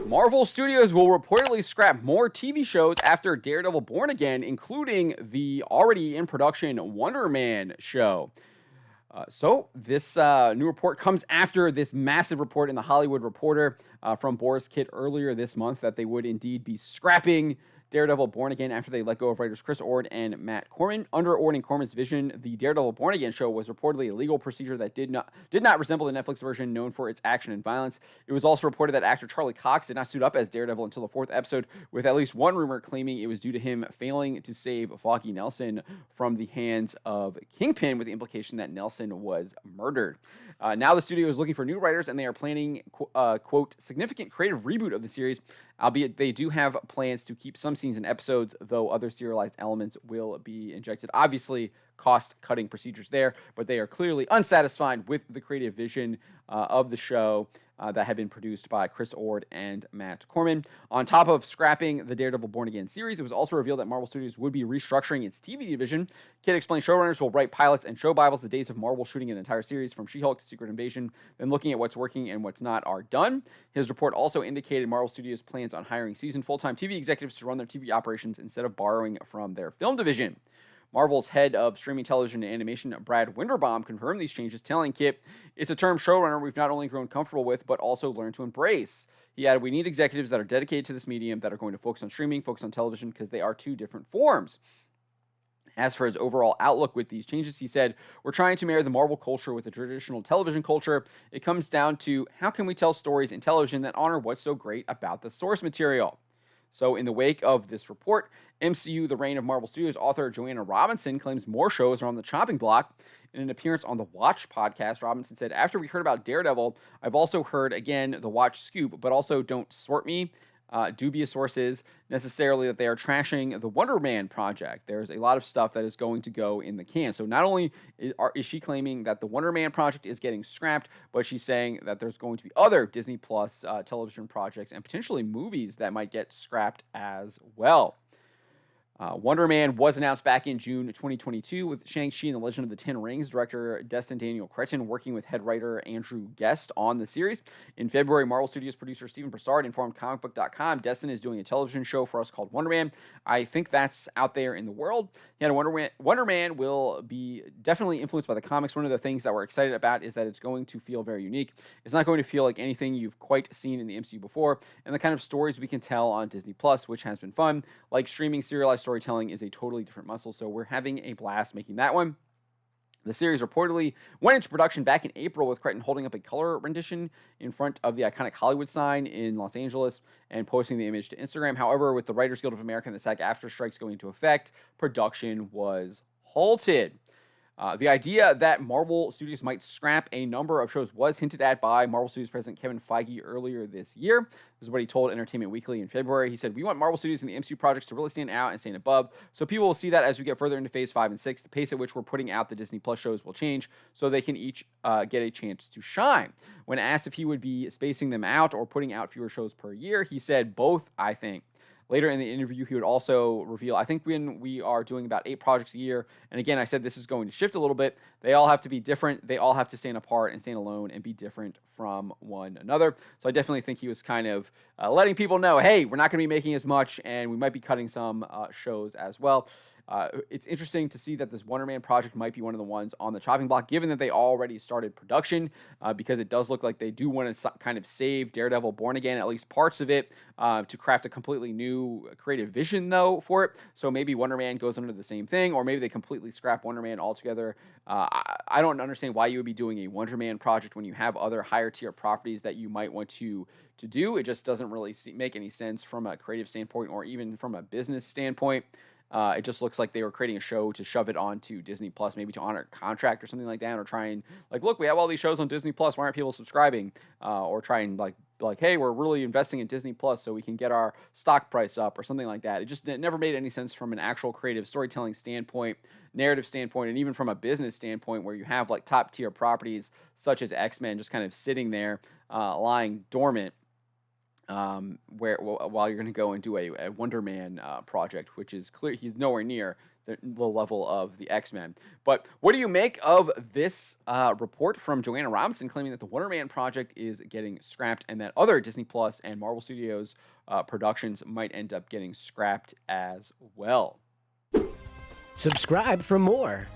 Marvel Studios will reportedly scrap more TV shows after Daredevil Born Again, including the already in production Wonder Man show. So this new report comes after this massive report in the Hollywood Reporter from Boris Kitt earlier this month that they would indeed be scrapping Daredevil Born Again after they let go of writers Chris Ord and Matt Corman. Under Ord and Corman's vision, the Daredevil Born Again show was reportedly a legal procedure that did not resemble the Netflix version known for its action and violence. It was also reported that actor Charlie Cox did not suit up as Daredevil until the fourth episode, with at least one rumor claiming it was due to him failing to save Foggy Nelson from the hands of Kingpin, with the implication that Nelson was murdered. Now the studio is looking for new writers, and they are planning, quote, significant creative reboot of the series, albeit they do have plans to keep some scenes and episodes, though other serialized elements will be injected. Obviously, cost-cutting procedures there, but they are clearly unsatisfied with the creative vision of the show that had been produced by Chris Ord and Matt Corman. On top of scrapping the Daredevil Born Again series, it was also revealed that Marvel Studios would be restructuring its TV division. Kidd explained showrunners will write pilots and show Bibles the days of Marvel shooting an entire series from She-Hulk to Secret Invasion, then looking at what's working and what's not are done. His report also indicated Marvel Studios plans on hiring seasoned full-time TV executives to run their TV operations instead of borrowing from their film division. Marvel's head of streaming television and animation, Brad Winderbaum, confirmed these changes, telling Kit, "It's a term showrunner we've not only grown comfortable with, but also learned to embrace." He added, "We need executives that are dedicated to this medium, that are going to focus on streaming, focus on television, because they are two different forms." As for his overall outlook with these changes, he said, "We're trying to marry the Marvel culture with the traditional television culture. It comes down to how can we tell stories in television that honor what's so great about the source material." So, in the wake of this report, MCU The Reign of Marvel Studios author Joanna Robinson claims more shows are on the chopping block. In an appearance on the Watch podcast, Robinson said, "After we heard about Daredevil, I've also heard, again, the Watch scoop, but also don't sort me. Dubious sources necessarily that they are trashing the Wonder Man project. There's a lot of stuff that is going to go in the can." So not only is she claiming that the Wonder Man project is getting scrapped, but she's saying that there's going to be other Disney Plus television projects and potentially movies that might get scrapped as well. Wonder Man was announced back in June 2022 with Shang-Chi and the Legend of the Ten Rings director Destin Daniel Cretton working with head writer Andrew Guest on the series. In February, Marvel Studios producer Stephen Broussard informed comicbook.com Destin is doing a television show for us called Wonder Man. I think that's out there in the world. Wonder Man will be definitely influenced by the comics. One of the things that we're excited about is that it's going to feel very unique. It's not going to feel like anything you've quite seen in the MCU before, and the kind of stories we can tell on Disney Plus, which has been fun. Like streaming serialized storytelling is a totally different muscle, so we're having a blast making that one. The series reportedly went into production back in April, with Cretton holding up a color rendition in front of the iconic Hollywood sign in Los Angeles and posting the image to Instagram. However, with the Writers Guild of America and the SAG-AFTRA strikes going into effect, production was halted. The idea that Marvel Studios might scrap a number of shows was hinted at by Marvel Studios president Kevin Feige earlier this year. This is what he told Entertainment Weekly in February. He said, "We want Marvel Studios and the MCU projects to really stand out and stand above. So people will see that as we get further into Phase 5 and 6. The pace at which we're putting out the Disney Plus shows will change so they can each get a chance to shine." When asked if he would be spacing them out or putting out fewer shows per year, he said, "Both, I think." Later in the interview, he would also reveal, "I think when we are doing about 8 projects a year," and again, I said this is going to shift a little bit, "they all have to be different. They all have to stand apart and stand alone and be different from one another." So I definitely think he was kind of letting people know, hey, we're not going to be making as much, and we might be cutting some shows as well. It's interesting to see that this Wonder Man project might be one of the ones on the chopping block, given that they already started production, because it does look like they do want to kind of save Daredevil Born Again, at least parts of it, to craft a completely new creative vision, though, for it. So maybe Wonder Man goes under the same thing, or maybe they completely scrap Wonder Man altogether. I don't understand why you would be doing a Wonder Man project when you have other higher tier properties that you might want to do. It just doesn't really make any sense from a creative standpoint or even from a business standpoint. It just looks like they were creating a show to shove it onto Disney Plus, maybe to honor a contract or something like that, or try and like, look, we have all these shows on Disney Plus. Why aren't people subscribing? Or try and like, hey, we're really investing in Disney Plus so we can get our stock price up or something like that. It never made any sense from an actual creative storytelling standpoint, narrative standpoint, and even from a business standpoint, where you have like top tier properties such as X-Men just kind of sitting there, lying dormant. while you're going to go and do a Wonder Man project, which is clear he's nowhere near the level of the X-Men. But what do you make of this report from Joanna Robinson claiming that the Wonder Man project is getting scrapped and that other Disney Plus and Marvel Studios productions might end up getting scrapped as well? Subscribe for more.